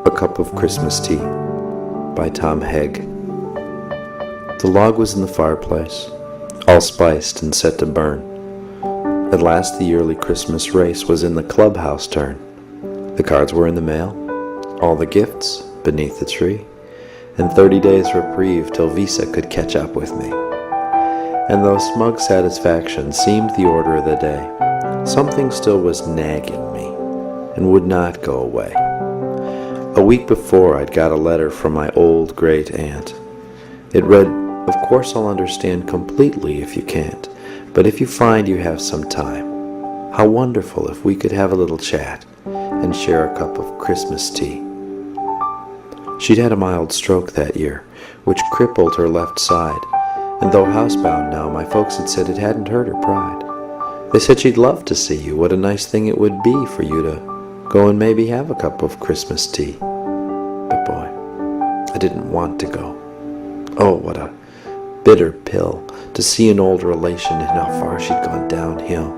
A Cup of Christmas Tea by Tom Haig. The log was in the fireplace, all spiced and set to burn. At last the yearly Christmas race was in the clubhouse turn. The cards were in the mail, all the gifts beneath the tree, and 30 days reprieve till Visa could catch up with me. And though smug satisfaction seemed the order of the day, something still was nagging me and would not go away. A week before, I'd got a letter from my old great aunt. It read, "Of course I'll understand completely if you can't, but if you find you have some time, how wonderful if we could have a little chat and share a cup of Christmas tea." She'd had a mild stroke that year, which crippled her left side, and though housebound now, my folks had said it hadn't hurt her pride. They said she'd love to see you, what a nice thing it would be for you to go and maybe have a cup of Christmas tea. But boy, I didn't want to go. Oh, what a bitter pill to see an old relation and how far she'd gone downhill.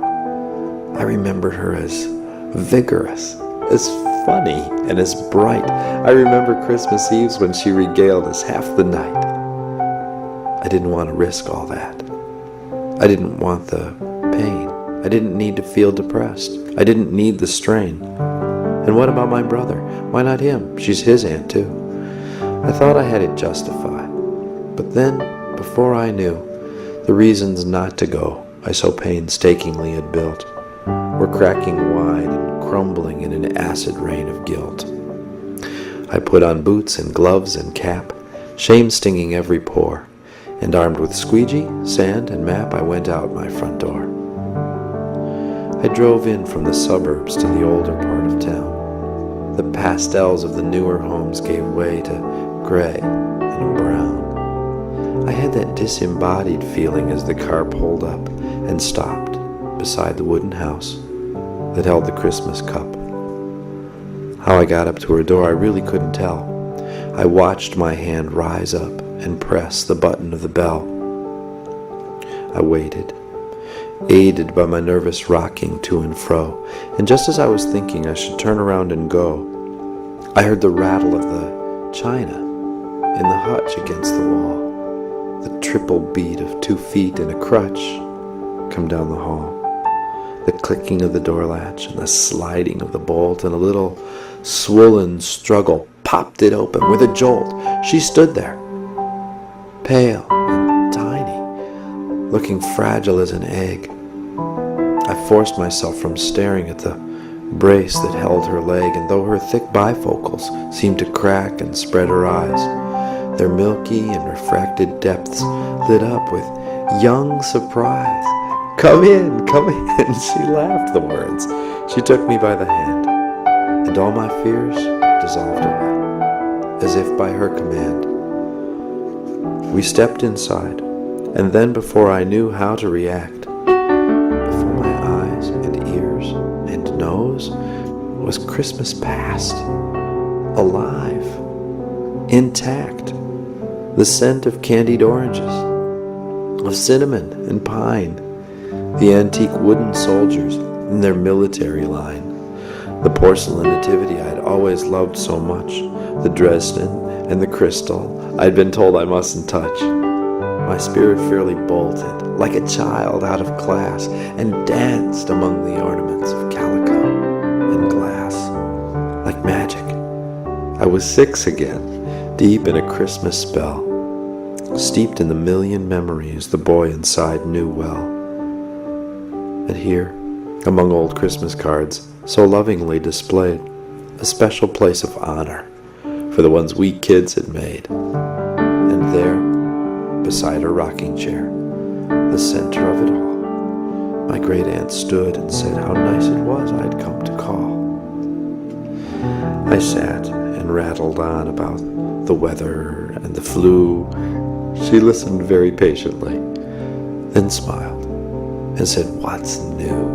I remembered her as vigorous, as funny, and as bright. I remember Christmas Eves when she regaled us half the night. I didn't want to risk all that. I didn't want the pain. I didn't need to feel depressed. I didn't need the strain. And what about my brother? Why not him? She's his aunt too. I thought I had it justified. But then, before I knew, the reasons not to go I so painstakingly had built were cracking wide and crumbling in an acid rain of guilt. I put on boots and gloves and cap, shame stinging every pore, and armed with squeegee, sand, and map, I went out my front door. I drove in from the suburbs to the older part of town. The pastels of the newer homes gave way to gray and brown. I had that disembodied feeling as the car pulled up and stopped beside the wooden house that held the Christmas cup. How I got up to her door I really couldn't tell. I watched my hand rise up and press the button of the bell. I waited, aided by my nervous rocking to and fro, and just as I was thinking I should turn around and go, I heard the rattle of the china in the hutch against the wall, the triple beat of 2 feet and a crutch come down the hall, the clicking of the door latch and the sliding of the bolt, and a little swollen struggle popped it open with a jolt. She stood there, pale and tiny, looking fragile as an egg. I forced myself from staring at the brace that held her leg, and though her thick bifocals seemed to crack and spread her eyes, their milky and refracted depths lit up with young surprise. Come in, come in." She laughed the words. She took me by the hand, and all my fears dissolved away, as if by her command. We stepped inside, and then before I knew how to react, before my eyes and ears and nose was Christmas past, alive, intact, the scent of candied oranges, of cinnamon and pine, the antique wooden soldiers in their military line, the porcelain nativity I'd always loved so much, the Dresden and the crystal I'd been told I mustn't touch. My spirit fairly bolted, like a child out of class, and danced among the ornaments of calico and glass. Like magic, I was 6 again, deep in a Christmas spell, steeped in the million memories the boy inside knew well. And here, among old Christmas cards, so lovingly displayed, a special place of honor for the ones we kids had made. And there, beside her rocking chair, the center of it all, my great aunt stood and said how nice it was I'd come to call. I sat and rattled on about the weather and the flu. She listened very patiently, then smiled and said, "What's new?"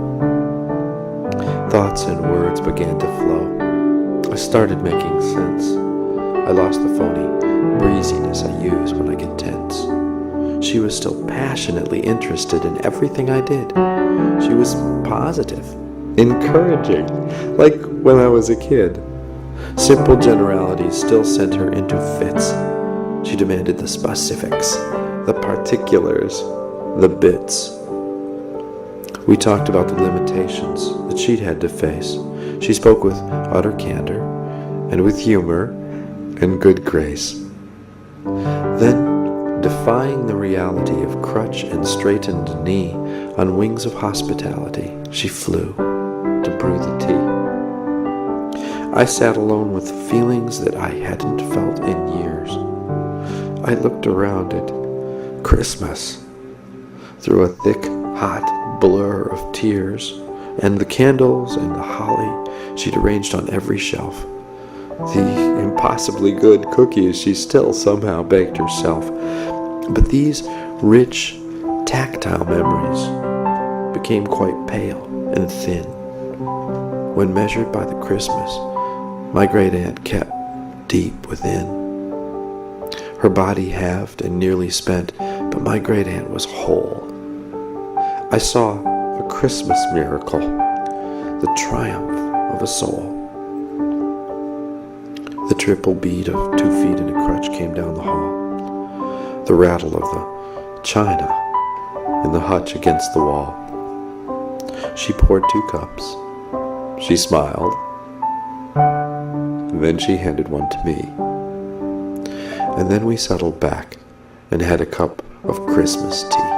Thoughts and words began to flow. I started making sense. I lost the phony breeziness I use when I get tense. She was still passionately interested in everything I did. She was positive, encouraging, like when I was a kid. Simple generalities still sent her into fits. She demanded the specifics, the particulars, the bits. We talked about the limitations that she'd had to face. She spoke with utter candor and with humor and good grace. Then, defying the reality of crutch and straightened knee on wings of hospitality, she flew to brew the tea. I sat alone with feelings that I hadn't felt in years. I looked around at Christmas through a thick, hot blur of tears, and the candles and the holly she'd arranged on every shelf. The impossibly good cookies she still somehow baked herself. But these rich, tactile memories became quite pale and thin when measured by the Christmas my great-aunt kept deep within. Her body halved and nearly spent, but my great-aunt was whole. I saw a Christmas miracle, the triumph of a soul. The triple beat of 2 feet in a crutch came down the hall. The rattle of the china in the hutch against the wall. She poured 2 cups. She smiled. Then she handed one to me. And then we settled back and had a cup of Christmas tea.